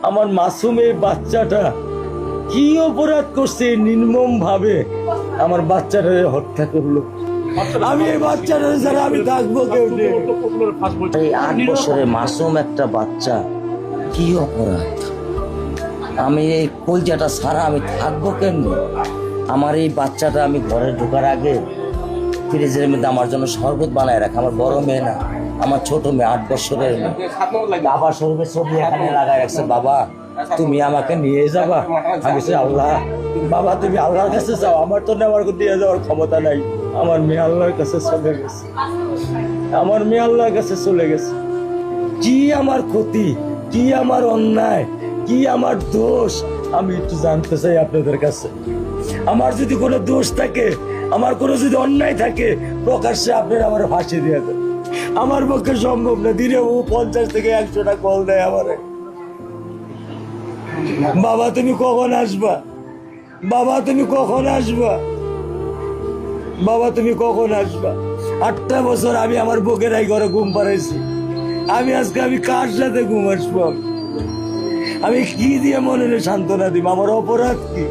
আমার মাসুম এই বাচ্চাটা কি অপরাধ করছে নির্মম ভাবে আমার বাচ্চাটা হত্যা করলো। আমি এই বাচ্চাটা ছাড়া আমি থাকবো কেউ নেই। এই 8 বছরের মাসুম একটা বাচ্চা কি অপরাধ, আমি এই কলজাটা ছাড়া আমি থাকবো কেমনি? আমার এই বাচ্চাটা আমি ঘরে ঢোকার আগে ফ্রিজের মধ্যে আমার জন্য শরবত বানায় রাখে। আমার বড় মেয়ে না, আমার ছোট মেয়ে 8 বছরের মেয়ে। বাবা শরবত ছবি এখানে লাগায় রাখছে, বাবা তুমি আমাকে নিয়ে যাবা। আমি বলছি আল্লাহ, বাবা তুমি আল্লাহর কাছে যাও, আমার তো নেওয়ার দিয়ে যাওয়ার ক্ষমতা নাই। আমার মেয়ে আল্লাহর কাছে চলে গেছে, আমার মেয়ে আল্লাহর কাছে চলে গেছে। কি আমার ক্ষতি, কি আমার অন্যায়, কি আমার দোষ, আমি একটু জানতে চাই আপনাদের কাছে। আমার যদি কোনো দোষ থাকে, আমার কোনো যদি অন্যায় থাকে, প্রকাশ্যে আপনারা আমার ফাঁসি দিয়ে দেন। আমার পক্ষে সম্ভব না, দিনে ও 50 থেকে 100টা কল দেয় আমারে। বাবা তুমি কখন আসবা, বাবা তুমি কখন আসবা, বাবা তুমি কখন আসবা। 8টা বছর আমি আমার বুকের এই ঘরে ঘুম পাড়াইছি। আমি আজকে আমি কার সাথে ঘুম আসবো? আমি কি দিয়ে মনে সান্ত্বনা দিব? আমার অপরাধ কি?